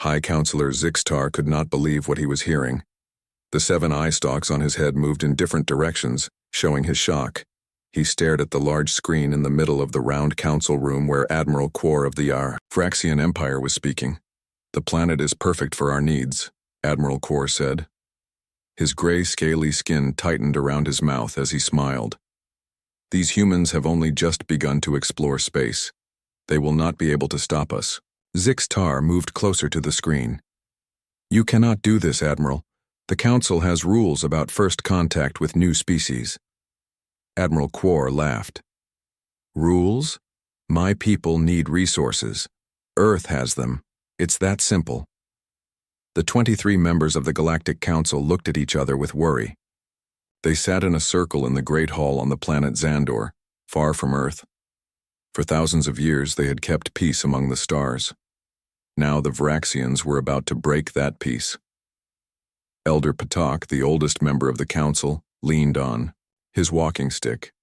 High Counselor Zixtar could not believe what he was hearing. The 7 eye stalks on his head moved in different directions, showing his shock. He stared at the large screen in the middle of the round council room where Admiral Quor of the Vraxian Empire was speaking. "The planet is perfect for our needs," Admiral Quor said. His gray, scaly skin tightened around his mouth as he smiled. "These humans have only just begun to explore space. They will not be able to stop us." Zixtar moved closer to the screen. "You cannot do this, Admiral. The Council has rules about first contact with new species." Admiral Quor laughed. "Rules? My people need resources. Earth has them. It's that simple." The 23 members of the Galactic Council looked at each other with worry. They sat in a circle in the Great Hall on the planet Xandor, far from Earth. For thousands of years they had kept peace among the stars. Now the Vraxians were about to break that peace. Elder Patak, the oldest member of the council, leaned on his walking stick.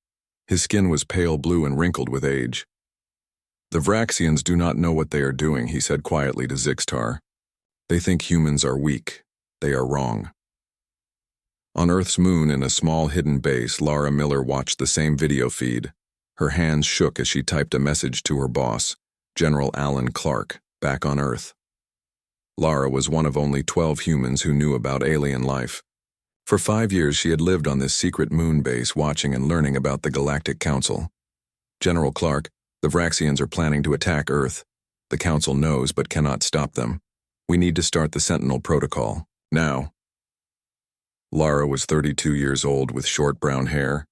His skin was pale blue and wrinkled with age. "The Vraxians do not know what they are doing," he said quietly to Zixtar. "They think humans are weak. They are wrong." On Earth's moon in a small hidden base, Lara Miller watched the same video feed. Her hands shook as she typed a message to her boss, General Alan Clark, back on Earth. Lara was one of only 12 humans who knew about alien life. For 5 years she had lived on this secret moon base watching and learning about the Galactic Council. "General Clark, the Vraxians are planning to attack Earth. The Council knows but cannot stop them. We need to start the Sentinel Protocol, now." Lara was 32 years old with short brown hair.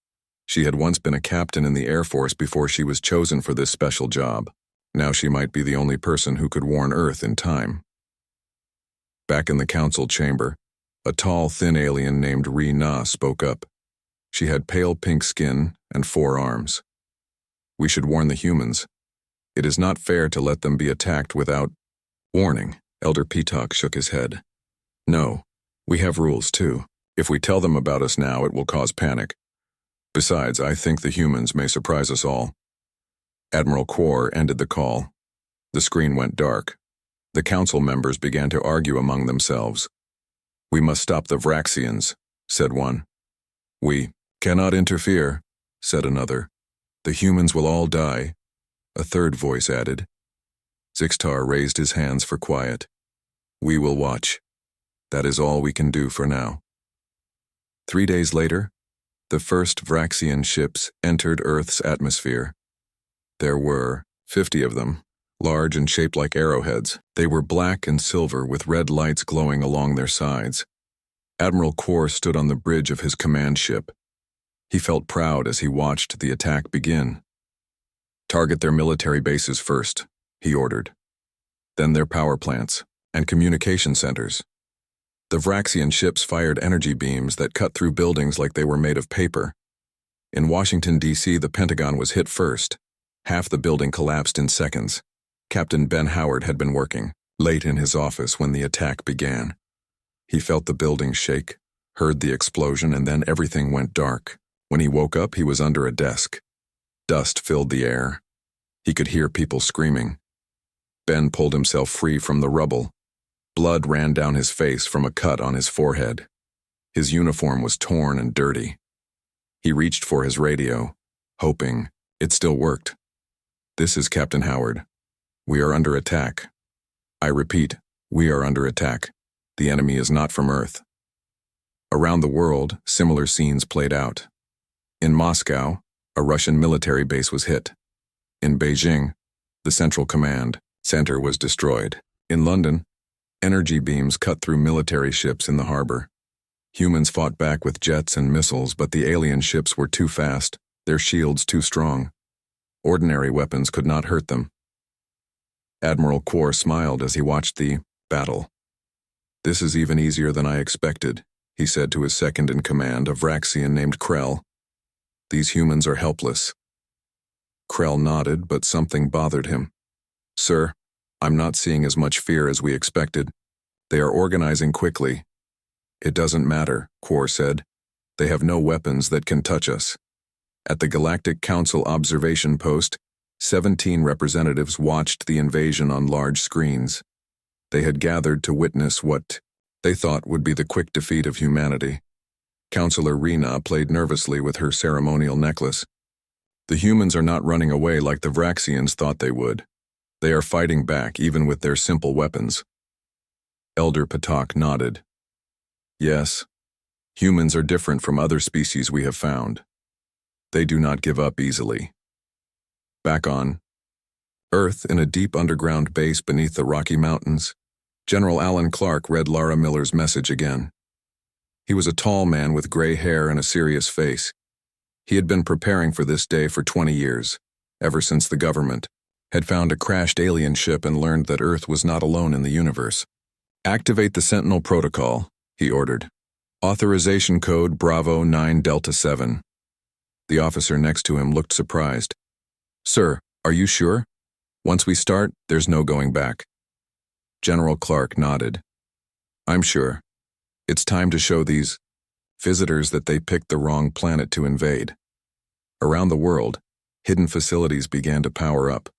She had once been a captain in the Air Force before she was chosen for this special job. Now she might be the only person who could warn Earth in time. Back in the council chamber, a tall, thin alien named Ree-Na spoke up. She had pale pink skin and 4 arms. "We should warn the humans. It is not fair to let them be attacked without warning." Elder Patak shook his head. "No, we have rules too. If we tell them about us now, it will cause panic. Besides, I think the humans may surprise us all." Admiral Quor ended the call. The screen went dark. The council members began to argue among themselves. "We must stop the Vraxians," said one. "We cannot interfere," said another. "The humans will all die," a third voice added. Zixtar raised his hands for quiet. "We will watch. That is all we can do for now." 3 days later, the first Vraxian ships entered Earth's atmosphere. There were 50 of them, large and shaped like arrowheads. They were black and silver with red lights glowing along their sides. Admiral Quor stood on the bridge of his command ship. He felt proud as he watched the attack begin. "Target their military bases first," he ordered. "Then their power plants and communication centers." The Vraxian ships fired energy beams that cut through buildings like they were made of paper. In Washington, D.C., the Pentagon was hit first. Half the building collapsed in seconds. Captain Ben Howard had been working late in his office when the attack began. He felt the building shake, heard the explosion, and then everything went dark. When he woke up, he was under a desk. Dust filled the air. He could hear people screaming. Ben pulled himself free from the rubble. Blood ran down his face from a cut on his forehead. His uniform was torn and dirty. He reached for his radio, hoping it still worked. "This is Captain Howard. We are under attack. I repeat, we are under attack. The enemy is not from Earth." Around the world, similar scenes played out. In Moscow, a Russian military base was hit. In Beijing, the Central Command Center was destroyed. In London, energy beams cut through military ships in the harbor. Humans fought back with jets and missiles, but the alien ships were too fast, their shields too strong. Ordinary weapons could not hurt them. Admiral Quor smiled as he watched the battle. "This is even easier than I expected," he said to his second-in-command, a Vraxian named Krell. "These humans are helpless." Krell nodded, but something bothered him. "Sir, I'm not seeing as much fear as we expected. They are organizing quickly." "It doesn't matter," Quor said. "They have no weapons that can touch us." At the Galactic Council observation post, 17 representatives watched the invasion on large screens. They had gathered to witness what they thought would be the quick defeat of humanity. Counselor Rena played nervously with her ceremonial necklace. The humans are not running away like the Vraxians thought they would. They are fighting back even with their simple weapons. Elder Patak nodded. Yes, humans are different from other species we have found. They do not give up easily. Back on Earth, in a deep underground base beneath the Rocky Mountains, General Alan Clark read Lara Miller's message again. He was a tall man with gray hair and a serious face. He had been preparing for this day for 20 years, ever since the government had found a crashed alien ship and learned that Earth was not alone in the universe. Activate the Sentinel Protocol, he ordered. Authorization code Bravo 9 Delta 7. The officer next to him looked surprised. Sir, are you sure? Once we start, there's no going back. General Clark nodded. I'm sure. It's time to show these visitors that they picked the wrong planet to invade. Around the world, hidden facilities began to power up.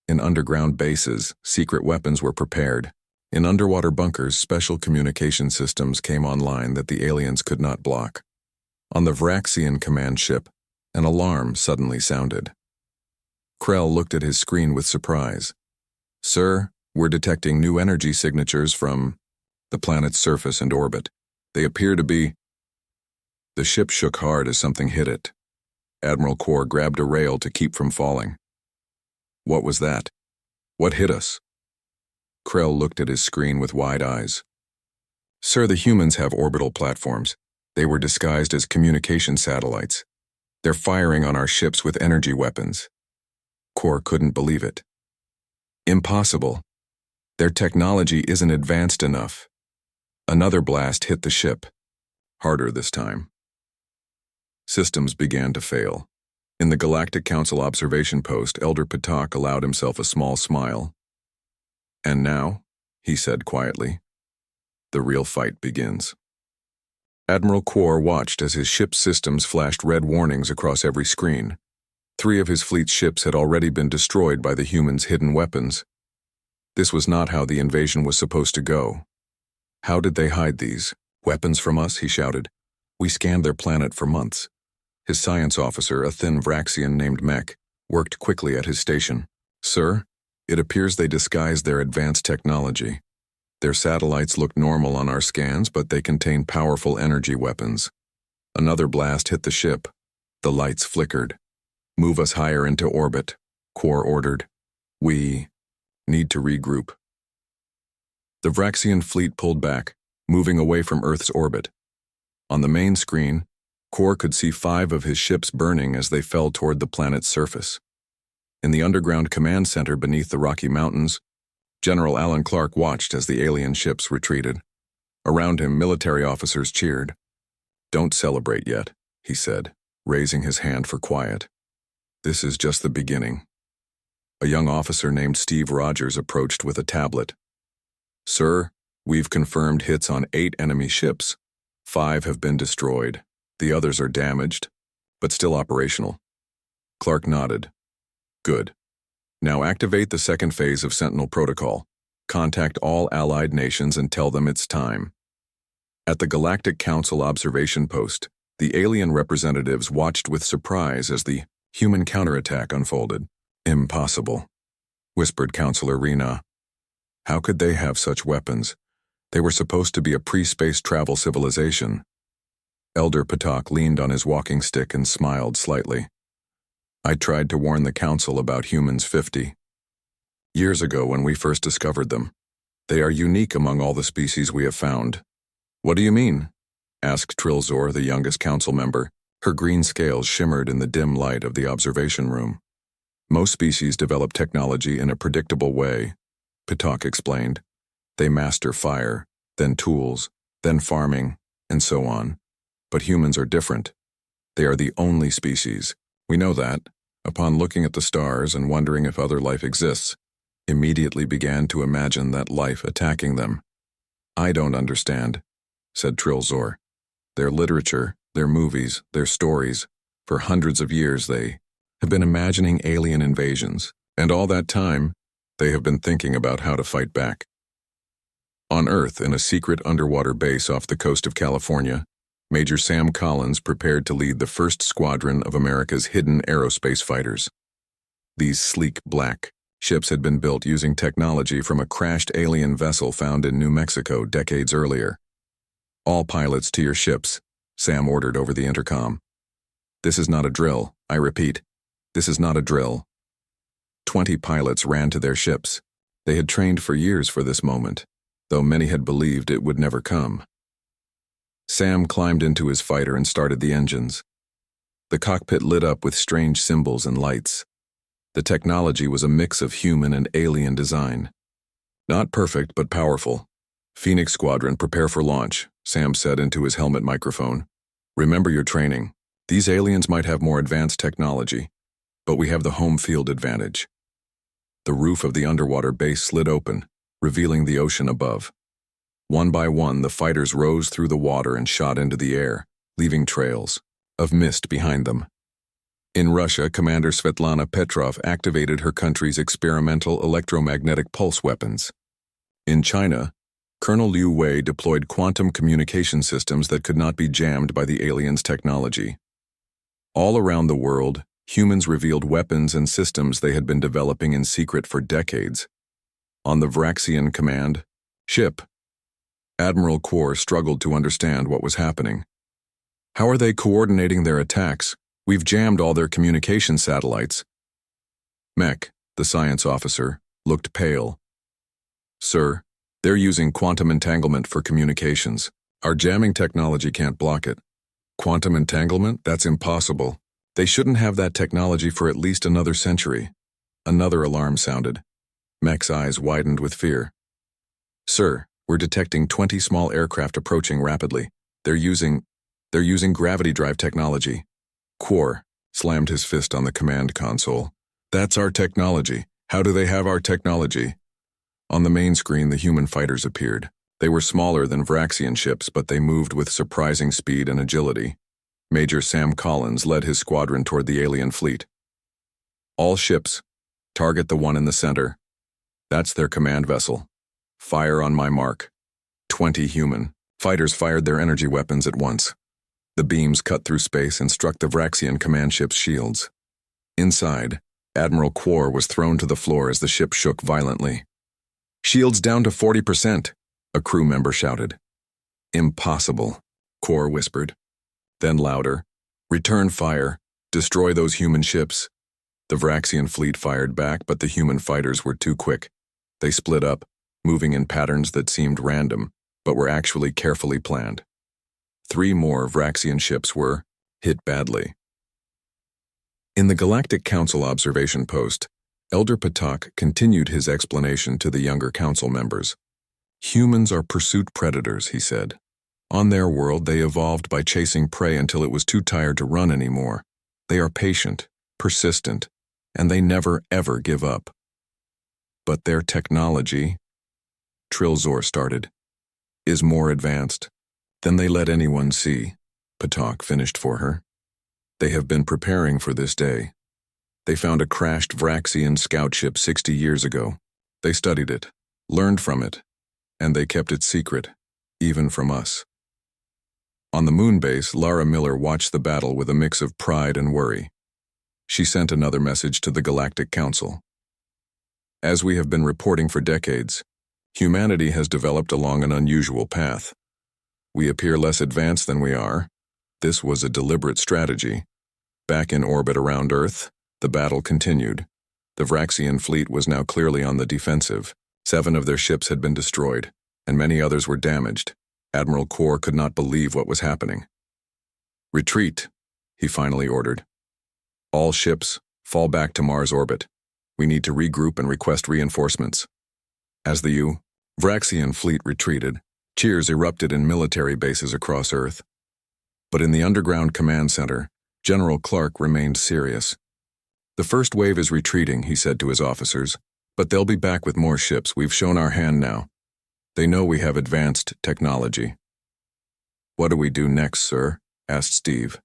In underground bases, secret weapons were prepared. In underwater bunkers, special communication systems came online that the aliens could not block. On the Vraxian command ship, an alarm suddenly sounded. Krell looked at his screen with surprise. Sir, we're detecting new energy signatures from the planet's surface and orbit. They appear to be... The ship shook hard as something hit it. Admiral Kor grabbed a rail to keep from falling. What was that? What hit us? Krell looked at his screen with wide eyes. Sir, the humans have orbital platforms. They were disguised as communication satellites. They're firing on our ships with energy weapons. Kor couldn't believe it. Impossible. Their technology isn't advanced enough. Another blast hit the ship. Harder this time. Systems began to fail. In the Galactic Council observation post, Elder Patak allowed himself a small smile. And now, he said quietly, the real fight begins. Admiral Kor watched as his ship's systems flashed red warnings across every screen. 3 of his fleet's ships had already been destroyed by the humans' hidden weapons. This was not how the invasion was supposed to go. How did they hide these weapons from us? He shouted. We scanned their planet for months. His science officer, a thin Vraxian named Mech, worked quickly at his station. Sir, it appears they disguised their advanced technology. Their satellites look normal on our scans, but they contain powerful energy weapons. Another blast hit the ship. The lights flickered. Move us higher into orbit, Kor ordered. We need to regroup. The Vraxian fleet pulled back, moving away from Earth's orbit. On the main screen, Kor could see 5 of his ships burning as they fell toward the planet's surface. In the underground command center beneath the Rocky Mountains, General Alan Clark watched as the alien ships retreated. Around him, military officers cheered. Don't celebrate yet, he said, raising his hand for quiet. This is just the beginning. A young officer named Steve Rogers approached with a tablet. Sir, we've confirmed hits on 8 enemy ships. 5 have been destroyed. The others are damaged, but still operational. Clark nodded. Good. Now activate the second phase of Sentinel Protocol. Contact all allied nations and tell them it's time. At the Galactic Council observation post, the alien representatives watched with surprise as the human counterattack unfolded. Impossible, whispered Counselor Rena. How could they have such weapons? They were supposed to be a pre-space travel civilization. Elder Patak leaned on his walking stick and smiled slightly. I tried to warn the Council about humans 50 years ago when we first discovered them. They are unique among all the species we have found. What do you mean? Asked Trilzor, the youngest council member. Her green scales shimmered in the dim light of the observation room. Most species develop technology in a predictable way, Patak explained. They master fire, then tools, then farming, and so on. But humans are different. They are the only species. We know that, upon looking at the stars and wondering if other life exists, immediately began to imagine that life attacking them. I don't understand, said Trilzor. Their literature, their movies, their stories, for hundreds of years they have been imagining alien invasions, and all that time, they have been thinking about how to fight back. On Earth, in a secret underwater base off the coast of California, Major Sam Collins prepared to lead the first squadron of America's hidden aerospace fighters. These sleek, black ships had been built using technology from a crashed alien vessel found in New Mexico decades earlier. "All pilots to your ships," Sam ordered over the intercom. "This is not a drill, I repeat. This is not a drill." 20 pilots ran to their ships. They had trained for years for this moment, though many had believed it would never come. Sam climbed into his fighter and started the engines. The cockpit lit up with strange symbols and lights. The technology was a mix of human and alien design. "Not perfect, but powerful. Phoenix Squadron, prepare for launch," Sam said into his helmet microphone. "Remember your training. These aliens might have more advanced technology, but we have the home field advantage." The roof of the underwater base slid open, revealing the ocean above. One by one, the fighters rose through the water and shot into the air, leaving trails of mist behind them. In Russia, Commander Svetlana Petrov activated her country's experimental electromagnetic pulse weapons. In China, Colonel Liu Wei deployed quantum communication systems that could not be jammed by the aliens' technology. All around the world, humans revealed weapons and systems they had been developing in secret for decades. On the Vraxian command ship, Admiral Quor struggled to understand what was happening. "How are they coordinating their attacks? We've jammed all their communication satellites." Mech, the science officer, looked pale. "Sir, they're using quantum entanglement for communications. Our jamming technology can't block it." "Quantum entanglement? That's impossible. They shouldn't have that technology for at least another century." Another alarm sounded. Mech's eyes widened with fear. "Sir, we're detecting 20 small aircraft approaching rapidly. They're using gravity drive technology." Quor slammed his fist on the command console. "That's our technology. How do they have our technology?" On the main screen, the human fighters appeared. They were smaller than Vraxian ships, but they moved with surprising speed and agility. Major Sam Collins led his squadron toward the alien fleet. "All ships, target the one in the center. That's their command vessel. Fire on my mark." 20 human fighters fired their energy weapons at once. The beams cut through space and struck the Vraxian command ship's shields. Inside, Admiral Quor was thrown to the floor as the ship shook violently. "Shields down to 40%, a crew member shouted. "Impossible," Quor whispered. Then louder, "Return fire. Destroy those human ships." The Vraxian fleet fired back, but the human fighters were too quick. They split up, moving in patterns that seemed random, but were actually carefully planned. 3 more Vraxian ships were hit badly. In the Galactic Council observation post, Elder Patak continued his explanation to the younger council members. "Humans are pursuit predators," he said. "On their world, they evolved by chasing prey until it was too tired to run anymore. They are patient, persistent, and they never ever give up. But their technology," Trilzor started, "is more advanced than they let anyone see," Patak finished for her. "They have been preparing for this day. They found a crashed Vraxian scout ship 60 years ago. They studied it, learned from it, and they kept it secret, even from us." On the moon base, Lara Miller watched the battle with a mix of pride and worry. She sent another message to the Galactic Council. "As we have been reporting for decades, humanity has developed along an unusual path. We appear less advanced than we are. This was a deliberate strategy. Back in orbit around Earth, the battle continued. The Vraxian fleet was now clearly on the defensive. 7 of their ships had been destroyed, and many others were damaged. Admiral Quor could not believe what was happening. "Retreat," he finally ordered. "All ships, fall back to Mars orbit. We need to regroup and request reinforcements." As the Vraxian fleet retreated, cheers erupted in military bases across Earth. But in the underground command center, General Clark remained serious. "The first wave is retreating," he said to his officers, "but they'll be back with more ships. We've shown our hand now. They know we have advanced technology." "What do we do next, sir?" asked Steve.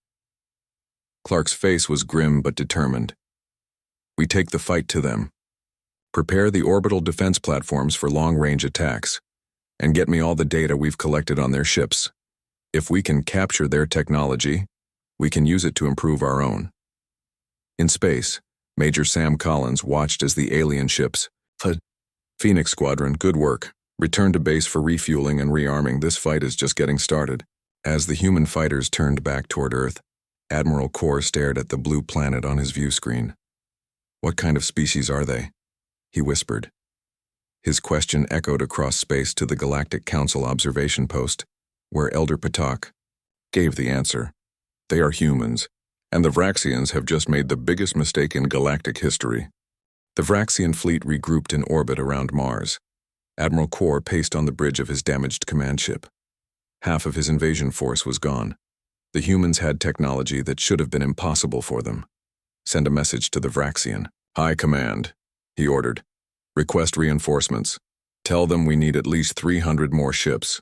Clark's face was grim but determined. "We take the fight to them. Prepare the orbital defense platforms for long-range attacks. and get me all the data we've collected on their ships. If we can capture their technology, we can use it to improve our own." In space, Major Sam Collins watched as the alien ships, Phoenix Squadron, good work, returned to base for refueling and rearming. This fight is just getting started. As the human fighters turned back toward Earth, Admiral Core stared at the blue planet on his view screen. "What kind of species are they?" he whispered. His question echoed across space to the Galactic Council observation post, where Elder Patak gave the answer. "They are humans, and the Vraxians have just made the biggest mistake in galactic history." The Vraxian fleet regrouped in orbit around Mars. Admiral Core paced on the bridge of his damaged command ship. Half of his invasion force was gone. The humans had technology that should have been impossible for them. "Send a message to the Vraxian." "High Command," he ordered. "Request reinforcements. Tell them we need at least 300 more ships."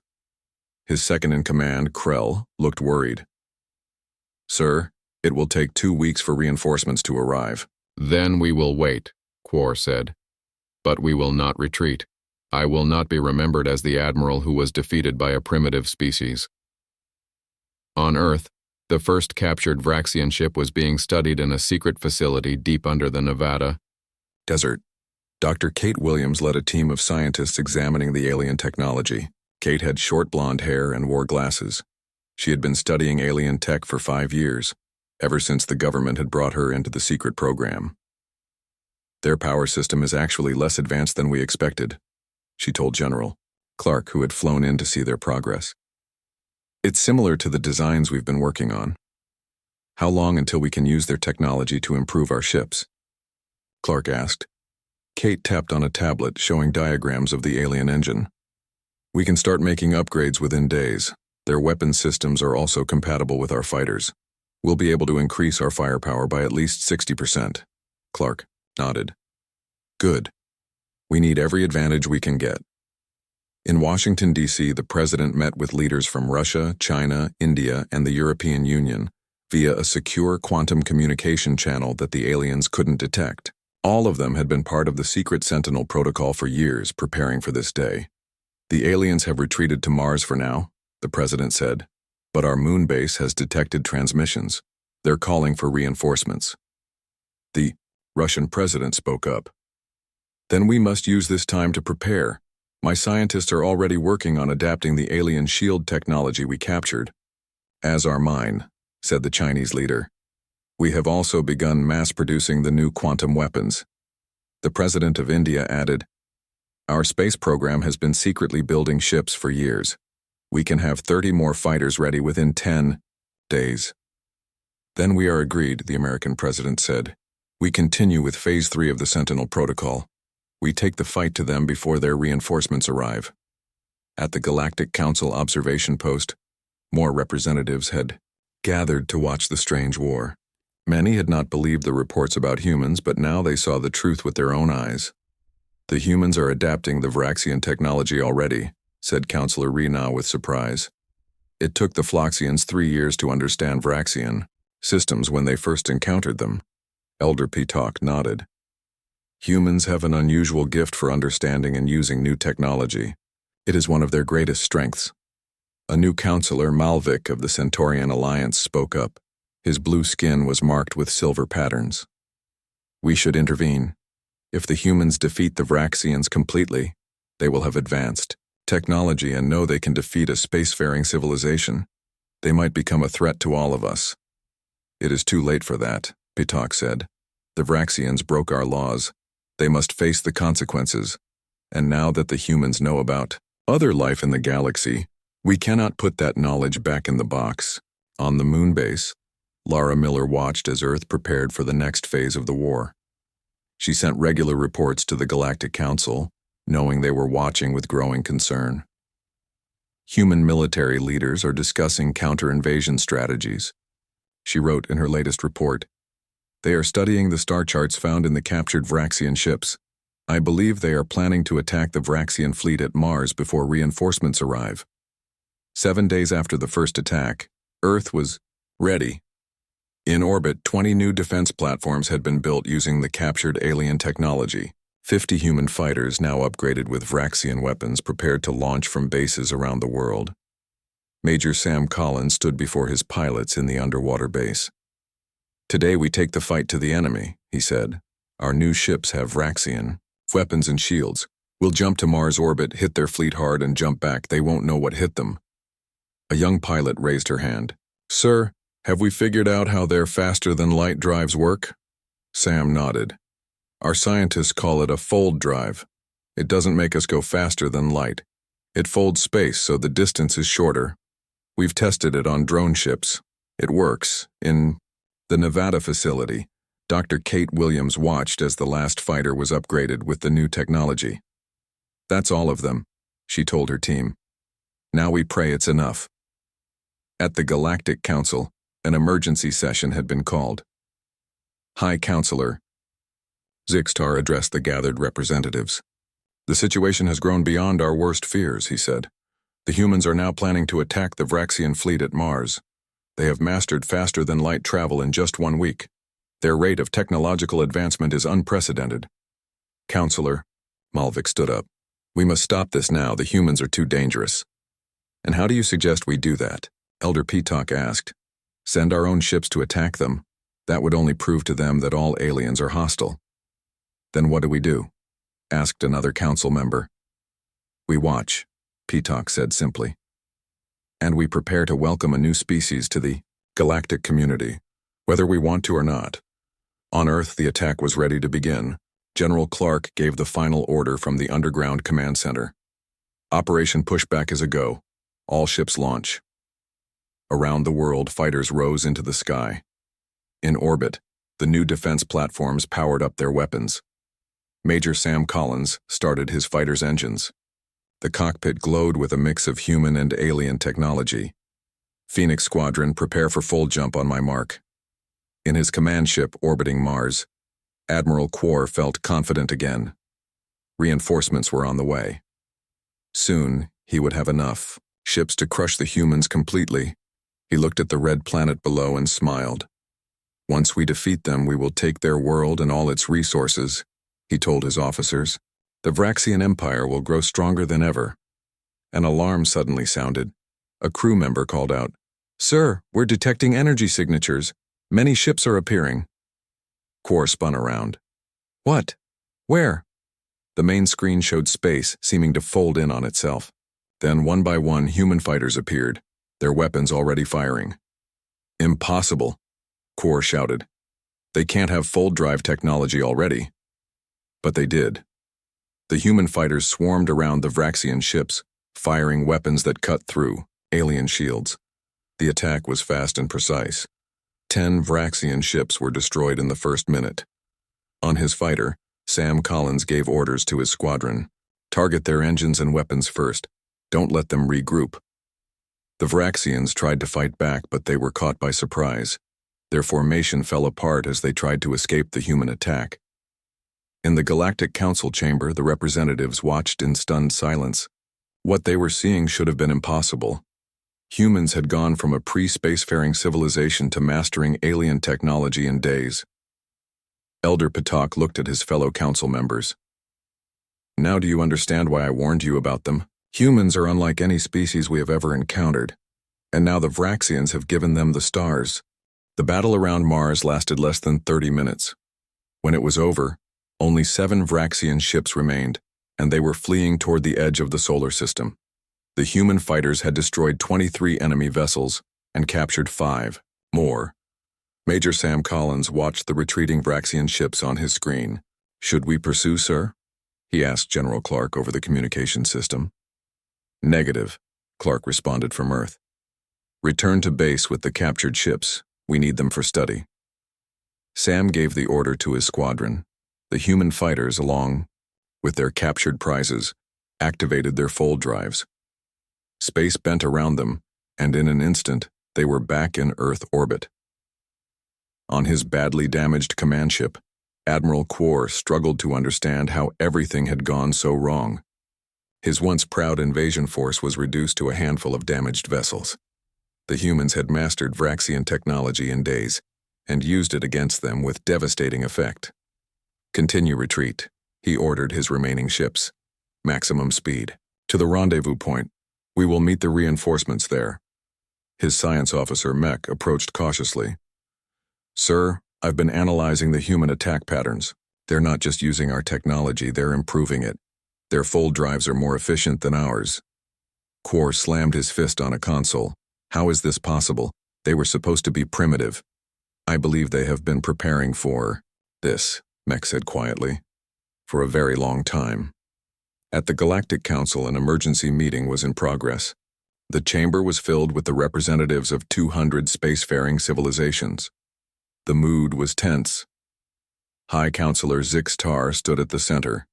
His second-in-command, Krell, looked worried. "Sir, it will take 2 weeks for reinforcements to arrive." "Then we will wait," Quor said. "But we will not retreat. I will not be remembered as the admiral who was defeated by a primitive species." On Earth, the first captured Vraxian ship was being studied in a secret facility deep under the Nevada desert. Dr. Kate Williams led a team of scientists examining the alien technology. Kate had short blonde hair and wore glasses. She had been studying alien tech for 5 years, ever since the government had brought her into the secret program. "Their power system is actually less advanced than we expected," she told General Clark, who had flown in to see their progress. "It's similar to the designs we've been working on." "How long until we can use their technology to improve our ships?" Clark asked. Kate tapped on a tablet showing diagrams of the alien engine. "We can start making upgrades within days. Their weapon systems are also compatible with our fighters. We'll be able to increase our firepower by at least 60%. Clark nodded. "Good. We need every advantage we can get." In Washington, D.C., the president met with leaders from Russia, China, India, and the European Union via a secure quantum communication channel that the aliens couldn't detect. All of them had been part of the secret Sentinel protocol for years, preparing for this day. "The aliens have retreated to Mars for now," the president said, "but our moon base has detected transmissions. They're calling for reinforcements." The Russian president spoke up. "Then we must use this time to prepare. My scientists are already working on adapting the alien shield technology we captured." "As are mine," said the Chinese leader. "We have also begun mass-producing the new quantum weapons." The president of India added, "Our space program has been secretly building ships for years. We can have 30 more fighters ready within 10 days. "Then we are agreed," the American president said. "We continue with Phase 3 of the Sentinel Protocol. We take the fight to them before their reinforcements arrive." At the Galactic Council observation post, more representatives had gathered to watch the strange war. Many had not believed the reports about humans, but now they saw the truth with their own eyes. "The humans are adapting the Vraxian technology already," said Councillor Rena with surprise. "It took the Floxians 3 years to understand Vraxian systems when they first encountered them." Elder Petok nodded. "Humans have an unusual gift for understanding and using new technology. It is one of their greatest strengths." A new councillor, Malvik of the Centaurian Alliance, spoke up. His blue skin was marked with silver patterns. "We should intervene. If the humans defeat the Vraxians completely, they will have advanced technology and know they can defeat a spacefaring civilization. They might become a threat to all of us." "It is too late for that," Petok said. "The Vraxians broke our laws. They must face the consequences. And now that the humans know about other life in the galaxy, we cannot put that knowledge back in the box." On the moon base, Laura Miller watched as Earth prepared for the next phase of the war. She sent regular reports to the Galactic Council, knowing they were watching with growing concern. Human military leaders are discussing counter-invasion strategies. She wrote in her latest report, "They are studying the star charts found in the captured Vraxian ships. I believe they are planning to attack the Vraxian fleet at Mars before reinforcements arrive." 7 days after the first attack, Earth was ready. In orbit, 20 new defense platforms had been built using the captured alien technology. 50 human fighters now upgraded with Vraxian weapons prepared to launch from bases around the world. Major Sam Collins stood before his pilots in the underwater base. "Today we take the fight to the enemy," he said. "Our new ships have Vraxian weapons and shields. We'll jump to Mars orbit, hit their fleet hard, and jump back. They won't know what hit them." A young pilot raised her hand. "Sir, have we figured out how their faster-than-light drives work?" Sam nodded. "Our scientists call it a fold drive. It doesn't make us go faster than light. It folds space so the distance is shorter. We've tested it on drone ships. It works. In the Nevada facility, Dr. Kate Williams watched as the last fighter was upgraded with the new technology. "That's all of them," she told her team. "Now we pray it's enough." At the Galactic Council, an emergency session had been called. "High Counselor," Zixtar addressed the gathered representatives. "The situation has grown beyond our worst fears," he said. "The humans are now planning to attack the Vraxian fleet at Mars. They have mastered faster-than-light travel in just 1 week. Their rate of technological advancement is unprecedented." "Counselor," Malvik stood up. "We must stop this now. The humans are too dangerous." "And how do you suggest we do that?" Elder Peacock asked. "Send our own ships to attack them? That would only prove to them that all aliens are hostile." "Then what do we do?" asked another council member. "We watch," Peacock said simply. "And we prepare to welcome a new species to the galactic community, whether we want to or not." On Earth, the attack was ready to begin. General Clark gave the final order from the underground command center. "Operation Pushback is a go. All ships launch." Around the world, fighters rose into the sky. In orbit, the new defense platforms powered up their weapons. Major Sam Collins started his fighter's engines. The cockpit glowed with a mix of human and alien technology. "Phoenix Squadron, prepare for full jump on my mark." In his command ship orbiting Mars, Admiral Quor felt confident again. Reinforcements were on the way. Soon, he would have enough ships to crush the humans completely. He looked at the red planet below and smiled. "Once we defeat them, we will take their world and all its resources," he told his officers. "The Vraxian Empire will grow stronger than ever." An alarm suddenly sounded. A crew member called out, "Sir, we're detecting energy signatures. Many ships are appearing." Quor spun around. "What? Where?" The main screen showed space seeming to fold in on itself. Then, one by one, human fighters appeared, their weapons already firing. "Impossible," Quor shouted. "They can't have fold drive technology already." But they did. The human fighters swarmed around the Vraxian ships, firing weapons that cut through alien shields. The attack was fast and precise. 10 Vraxian ships were destroyed in the first minute. On his fighter, Sam Collins gave orders to his squadron. "Target their engines and weapons first. Don't let them regroup." The Vraxians tried to fight back, but they were caught by surprise. Their formation fell apart as they tried to escape the human attack. In the Galactic Council chamber, the representatives watched in stunned silence. What they were seeing should have been impossible. Humans had gone from a pre-spacefaring civilization to mastering alien technology in days. Elder Patak looked at his fellow council members. "Now do you understand why I warned you about them? Humans are unlike any species we have ever encountered. And now the Vraxians have given them the stars." The battle around Mars lasted less than 30 minutes. When it was over, only 7 Vraxian ships remained, and they were fleeing toward the edge of the solar system. The human fighters had destroyed 23 enemy vessels and captured 5 more. Major Sam Collins watched the retreating Vraxian ships on his screen. "Should we pursue, sir?" he asked General Clark over the communication system. "Negative," Clark responded from Earth. "Return to base with the captured ships. We need them for study." Sam gave the order to his squadron. The human fighters, along with their captured prizes, activated their fold drives. Space bent around them, and in an instant, they were back in Earth orbit. On his badly damaged command ship, Admiral Quor struggled to understand how everything had gone so wrong. His once proud invasion force was reduced to a handful of damaged vessels. The humans had mastered Vraxian technology in days, and used it against them with devastating effect. "Continue retreat," He ordered his remaining ships. Maximum speed. To the rendezvous point. We will meet the reinforcements there. His science officer, Mech, approached cautiously. Sir, I've been analyzing the human attack patterns. They're not just using our technology, they're improving it. Their fold drives are more efficient than ours. Quor slammed his fist on a console. How is this possible? They were supposed to be primitive. I believe they have been preparing for this, Mech said quietly. For a very long time. At the Galactic Council, an emergency meeting was in progress. The chamber was filled with the representatives of 200 spacefaring civilizations. The mood was tense. High Counselor Zix Tar stood at the center.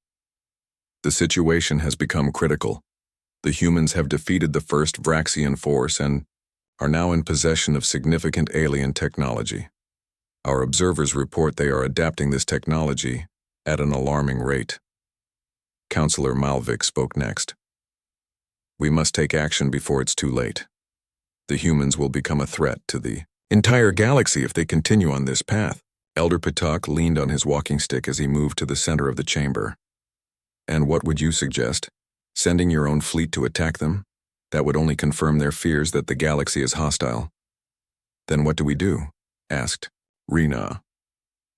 The situation has become critical. The humans have defeated the first Vraxian force and are now in possession of significant alien technology. Our observers report they are adapting this technology at an alarming rate. Counselor Malvik spoke next. We must take action before it's too late. The humans will become a threat to the entire galaxy if they continue on this path. Elder Patak leaned on his walking stick as he moved to the center of the chamber. And what would you suggest? Sending your own fleet to attack them? That would only confirm their fears that the galaxy is hostile. Then what do we do? Asked Rena.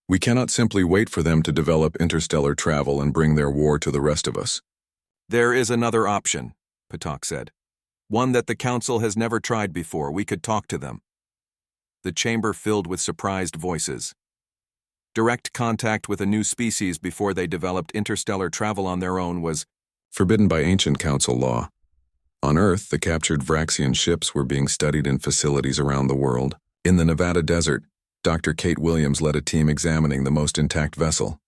We cannot simply wait for them to develop interstellar travel and bring their war to the rest of us. There is another option, Patak said. One that the Council has never tried before. We could talk to them. The chamber filled with surprised voices. Direct contact with a new species before they developed interstellar travel on their own was forbidden by ancient Council law. On Earth, the captured Vraxian ships were being studied in facilities around the world. In the Nevada desert, Dr. Kate Williams led a team examining the most intact vessel.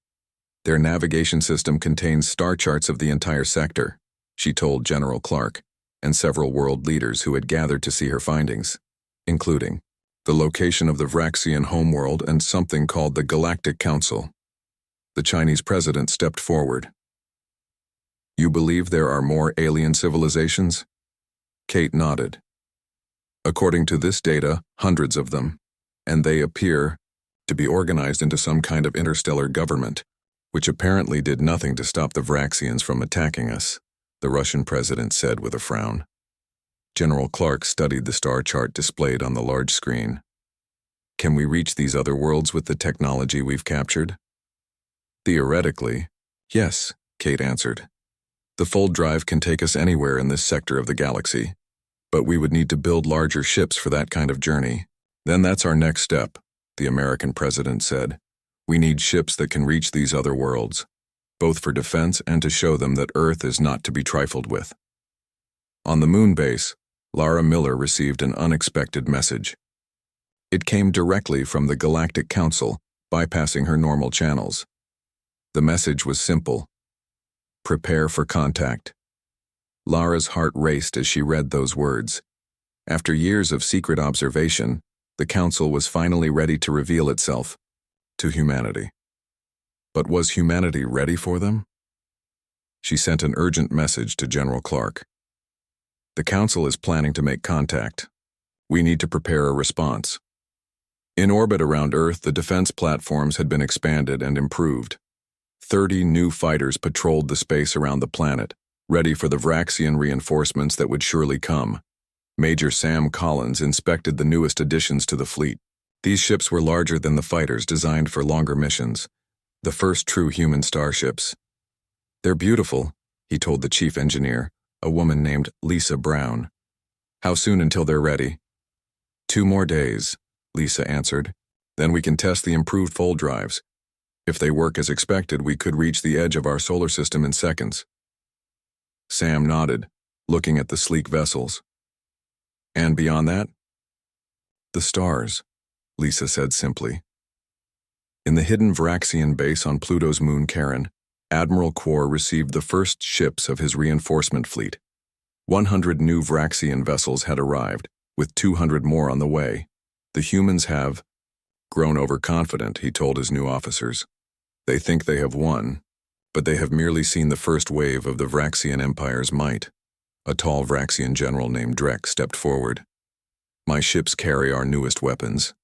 Their navigation system contains star charts of the entire sector, she told General Clark, and several world leaders who had gathered to see her findings, including the location of the Vraxian homeworld and something called the Galactic Council. The Chinese president stepped forward. You believe there are more alien civilizations? Kate nodded. According to this data, hundreds of them, and they appear to be organized into some kind of interstellar government, which apparently did nothing to stop the Vraxians from attacking us, the Russian president said with a frown. General Clark studied the star chart displayed on the large screen. Can we reach these other worlds with the technology we've captured? Theoretically, yes, Kate answered. The fold drive can take us anywhere in this sector of the galaxy, but we would need to build larger ships for that kind of journey. Then that's our next step, the American president said. We need ships that can reach these other worlds, both for defense and to show them that Earth is not to be trifled with. On the moon base, Lara Miller received an unexpected message. It came directly from the Galactic Council, bypassing her normal channels. The message was simple. Prepare for contact. Lara's heart raced as she read those words. After years of secret observation, the Council was finally ready to reveal itself to humanity. But was humanity ready for them? She sent an urgent message to General Clark. The Council is planning to make contact. We need to prepare a response. In orbit around Earth, the defense platforms had been expanded and improved. 30 new fighters patrolled the space around the planet, ready for the Vraxian reinforcements that would surely come. Major Sam Collins inspected the newest additions to the fleet. These ships were larger than the fighters designed for longer missions, the first true human starships. They're beautiful, he told the chief engineer, a woman named Lisa Brown. How soon until they're ready? 2 more days, Lisa answered. Then we can test the improved fold drives. If they work as expected, we could reach the edge of our solar system in seconds. Sam nodded, looking at the sleek vessels. And beyond that? The stars, Lisa said simply. In the hidden Vraxian base on Pluto's moon Charon, Admiral Quor received the first ships of his reinforcement fleet. 100 new Vraxian vessels had arrived, with 200 more on the way. The humans have grown overconfident, he told his new officers. They think they have won, but they have merely seen the first wave of the Vraxian Empire's might. A tall Vraxian general named Drek stepped forward. My ships carry our newest weapons.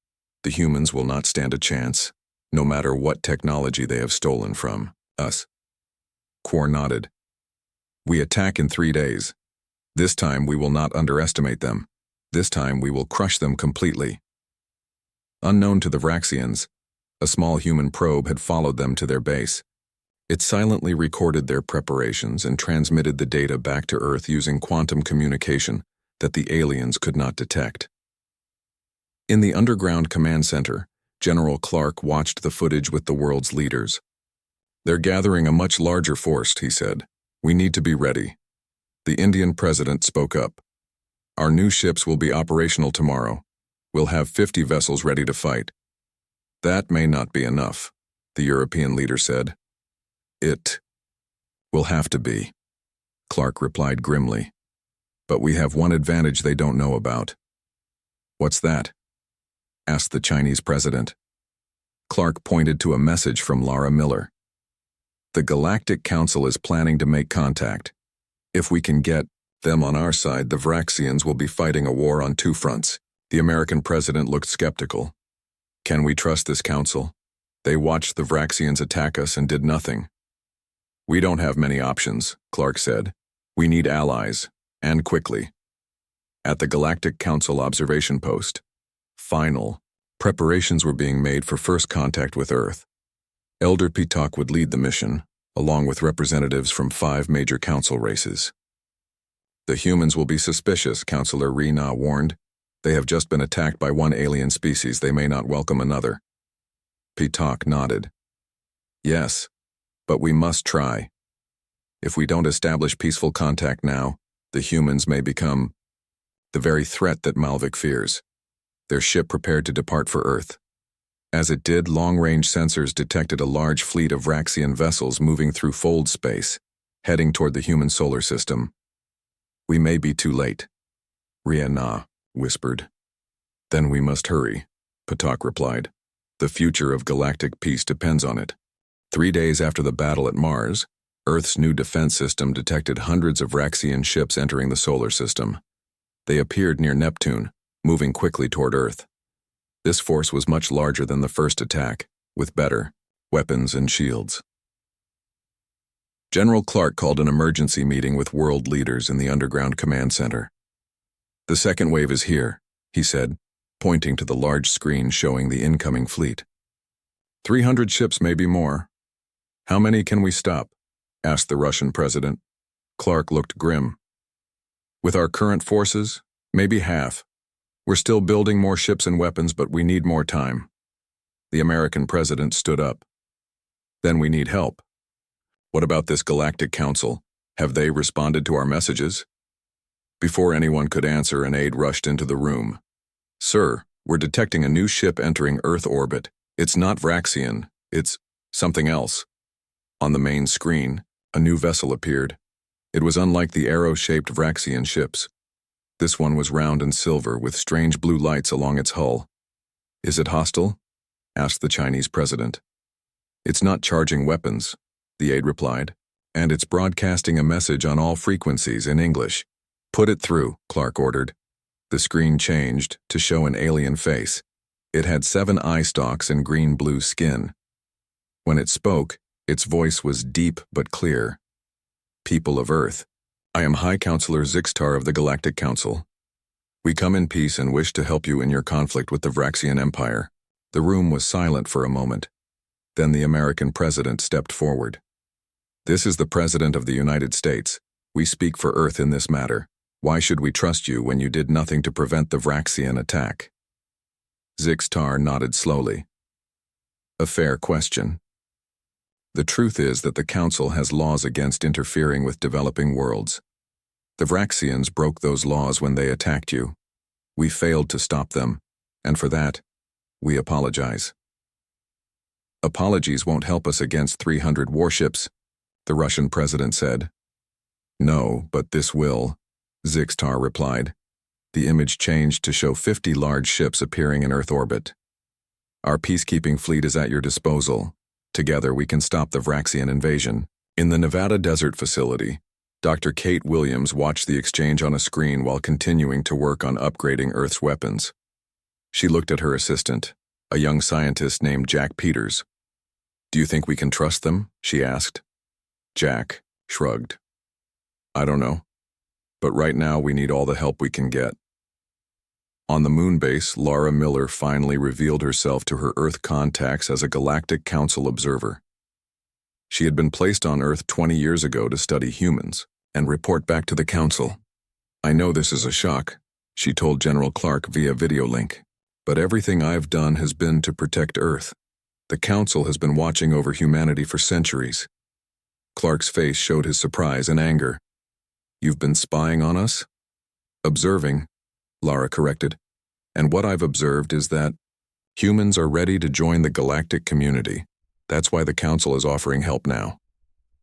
The humans will not stand a chance, no matter what technology they have stolen from us. Quor nodded. We attack in 3 days. This time we will not underestimate them. This time we will crush them completely. Unknown to the Vraxians, a small human probe had followed them to their base. It silently recorded their preparations and transmitted the data back to Earth using quantum communication that the aliens could not detect. In the underground command center, General Clark watched the footage with the world's leaders. They're gathering a much larger force, he said. We need to be ready. The Indian president spoke up. Our new ships will be operational tomorrow. We'll have 50 vessels ready to fight. That may not be enough, the European leader said. It will have to be, Clark replied grimly. But we have one advantage they don't know about. What's that? Asked the Chinese president. Clark pointed to a message from Lara Miller. The Galactic Council is planning to make contact. If we can get them on our side, the Vraxians will be fighting a war on 2 fronts. The American president looked skeptical. Can we trust this council? They watched the Vraxians attack us and did nothing. We don't have many options, Clark said. We need allies, and quickly. At the Galactic Council observation post, final preparations were being made for first contact with Earth. Elder Pitok would lead the mission, along with representatives from 5 major council races. The humans will be suspicious, Councillor Rena warned. They have just been attacked by one alien species. They may not welcome another. Pitok nodded. Yes, but we must try. If we don't establish peaceful contact now, the humans may become the very threat that Malvik fears. Their ship prepared to depart for Earth. As it did, long-range sensors detected a large fleet of Vraxian vessels moving through fold space, heading toward the human solar system. We may be too late, Rihanna whispered. Then we must hurry, Pitok replied. The future of galactic peace depends on it. 3 days after the battle at Mars, Earth's new defense system detected hundreds of Vraxian ships entering the solar system. They appeared near Neptune, moving quickly toward Earth. This force was much larger than the first attack, with better weapons and shields. General Clark called an emergency meeting with world leaders in the underground command center. The second wave is here, he said, pointing to the large screen showing the incoming fleet. 300 ships, maybe more. How many can we stop? Asked the Russian president. Clark looked grim. With our current forces, maybe half. We're still building more ships and weapons, but we need more time. The American president stood up. Then we need help. What about this Galactic Council? Have they responded to our messages? Before anyone could answer, an aide rushed into the room. Sir, we're detecting a new ship entering Earth orbit. It's not Vraxian, it's something else. On the main screen, a new vessel appeared. It was unlike the arrow-shaped Vraxian ships. This one was round and silver with strange blue lights along its hull. Is it hostile? Asked the Chinese president. It's not charging weapons, the aide replied, and it's broadcasting a message on all frequencies in English. Put it through, Clark ordered. The screen changed to show an alien face. It had 7 eye stalks and green-blue skin. When it spoke, its voice was deep but clear. People of Earth, I am High Counselor Zixtar of the Galactic Council. We come in peace and wish to help you in your conflict with the Vraxian Empire. The room was silent for a moment. Then the American president stepped forward. This is the President of the United States. We speak for Earth in this matter. Why should we trust you when you did nothing to prevent the Vraxian attack? Zixtar nodded slowly. A fair question. The truth is that the Council has laws against interfering with developing worlds. The Vraxians broke those laws when they attacked you. We failed to stop them, and for that, we apologize. Apologies won't help us against 300 warships, the Russian president said. No, but this will, Zixtar replied. The image changed to show 50 large ships appearing in Earth orbit. Our peacekeeping fleet is at your disposal. Together we can stop the Vraxian invasion. In the Nevada Desert facility, Dr. Kate Williams watched the exchange on a screen while continuing to work on upgrading Earth's weapons. She looked at her assistant, a young scientist named Jack Peters. Do you think we can trust them? She asked. Jack shrugged. I don't know. But right now we need all the help we can get. On the moon base, Laura Miller finally revealed herself to her Earth contacts as a Galactic Council observer. She had been placed on Earth 20 years ago to study humans and report back to the Council. I know this is a shock, she told General Clark via video link, but everything I've done has been to protect Earth. The Council has been watching over humanity for centuries. Clark's face showed his surprise and anger. You've been spying on us? Observing, Lara corrected. And what I've observed is that humans are ready to join the galactic community. That's why the Council is offering help now.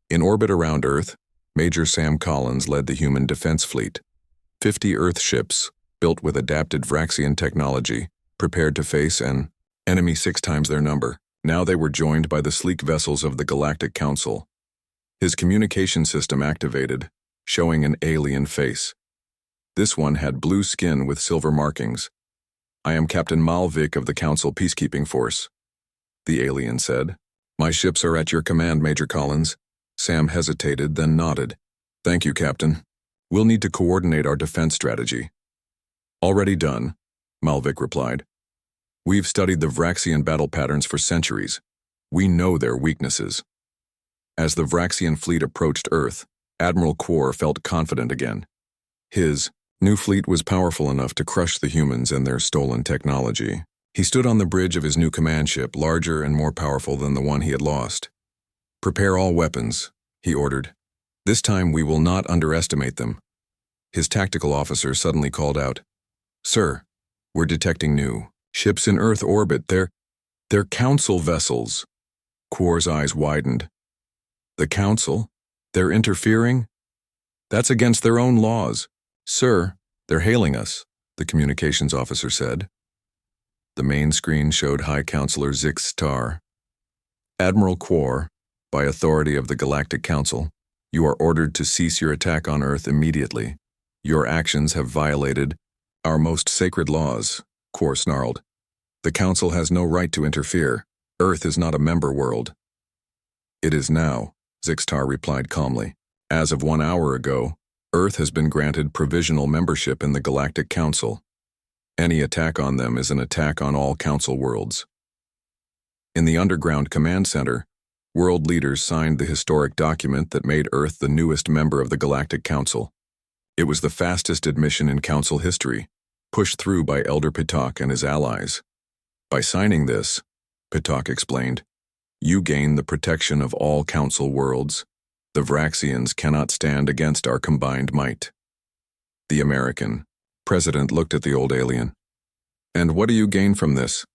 In orbit around Earth, Major Sam Collins led the human defense fleet. 50 Earth ships, built with adapted Vraxian technology, prepared to face an enemy 6 times their number. Now they were joined by the sleek vessels of the Galactic Council. His communication system activated, showing an alien face. This one had blue skin with silver markings. I am Captain Malvik of the Council Peacekeeping Force, the alien said. My ships are at your command, Major Collins. Sam hesitated, then nodded. Thank you, Captain. We'll need to coordinate our defense strategy. Already done, Malvik replied. We've studied the Vraxian battle patterns for centuries. We know their weaknesses. As the Vraxian fleet approached Earth, Admiral Quor felt confident again. His new fleet was powerful enough to crush the humans and their stolen technology. He stood on the bridge of his new command ship, larger and more powerful than the one he had lost. Prepare all weapons, he ordered. This time we will not underestimate them. His tactical officer suddenly called out, Sir, we're detecting new ships in Earth orbit. They're Council vessels. Quar's eyes widened. The Council? They're interfering? That's against their own laws. Sir, they're hailing us, the communications officer said. The main screen showed High Counselor Zix Star. Admiral Quor, by authority of the Galactic Council, you are ordered to cease your attack on Earth immediately. Your actions have violated our most sacred laws, Quor snarled. The Council has no right to interfere. Earth is not a member world. It is now, Zixtar replied calmly. As of 1 hour ago, Earth has been granted provisional membership in the Galactic Council. Any attack on them is an attack on all Council worlds. In the Underground Command Center, world leaders signed the historic document that made Earth the newest member of the Galactic Council. It was the fastest admission in Council history, pushed through by Elder Pitok and his allies. By signing this, Pitok explained, you gain the protection of all Council worlds. The Vraxians cannot stand against our combined might. The American president looked at the old alien. And what do you gain from this?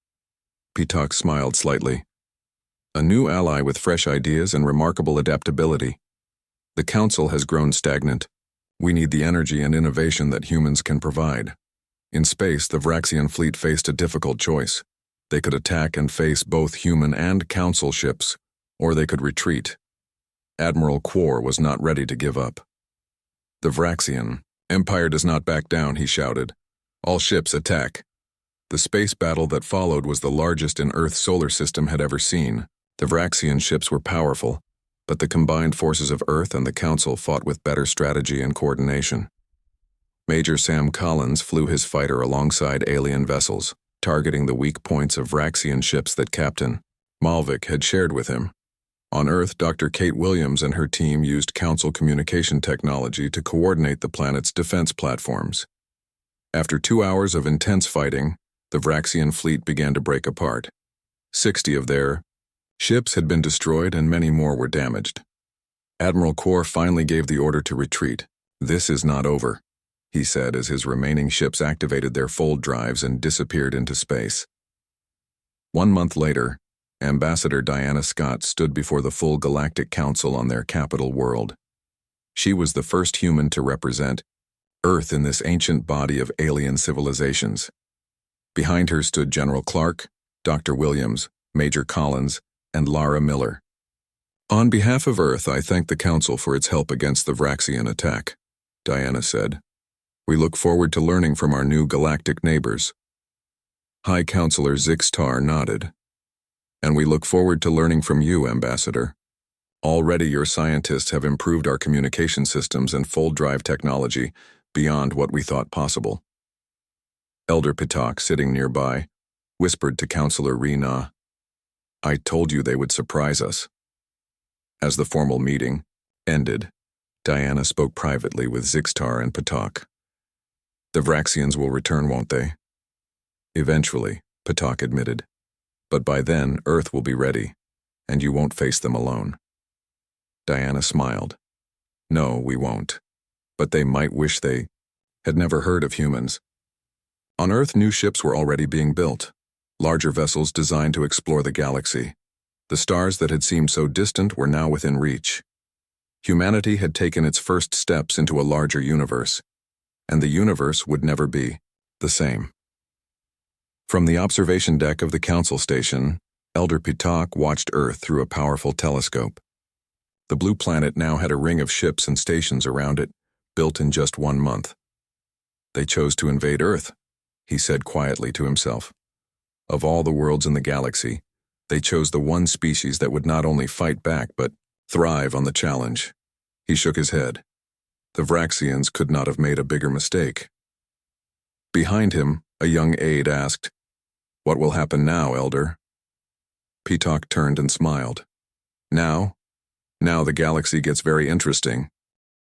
Pitok smiled slightly. A new ally with fresh ideas and remarkable adaptability. The Council has grown stagnant. We need the energy and innovation that humans can provide. In space, the Vraxian fleet faced a difficult choice. They could attack and face both human and Council ships, or they could retreat. Admiral Quor was not ready to give up. The Vraxian Empire does not back down, he shouted. All ships attack. The space battle that followed was the largest in Earth's solar system had ever seen. The Vraxian ships were powerful, but the combined forces of Earth and the Council fought with better strategy and coordination. Major Sam Collins flew his fighter alongside alien vessels, targeting the weak points of Vraxian ships that Captain Malvik had shared with him. On Earth, Dr. Kate Williams and her team used Council communication technology to coordinate the planet's defense platforms. After 2 hours of intense fighting, the Vraxian fleet began to break apart. 60 of their ships had been destroyed and many more were damaged. Admiral Quor finally gave the order to retreat. This is not over, he said as his remaining ships activated their fold drives and disappeared into space. 1 month later, Ambassador Diana Scott stood before the full Galactic Council on their capital world. She was the first human to represent Earth in this ancient body of alien civilizations. Behind her stood General Clark, Dr. Williams, Major Collins, and Lara Miller. On behalf of Earth, I thank the Council for its help against the Vraxian attack, Diana said. We look forward to learning from our new galactic neighbors. High Counselor Zixtar nodded. And we look forward to learning from you, Ambassador. Already your scientists have improved our communication systems and full drive technology beyond what we thought possible. Elder Pitak, sitting nearby, whispered to Counselor Rena, I told you they would surprise us. As the formal meeting ended, Diana spoke privately with Zixtar and Pitak. The Vraxians will return, won't they? Eventually, Pitak admitted. But by then, Earth will be ready, and you won't face them alone. Diana smiled. No, we won't. But they might wish they had never heard of humans. On Earth, new ships were already being built, larger vessels designed to explore the galaxy. The stars that had seemed so distant were now within reach. Humanity had taken its first steps into a larger universe, and the universe would never be the same. From the observation deck of the Council Station, Elder Pitak watched Earth through a powerful telescope. The blue planet now had a ring of ships and stations around it, built in just 1 month. They chose to invade Earth, he said quietly to himself. Of all the worlds in the galaxy, they chose the one species that would not only fight back but thrive on the challenge. He shook his head. The Vraxians could not have made a bigger mistake. Behind him, a young aide asked, What will happen now, Elder? Pitak turned and smiled. Now the galaxy gets very interesting.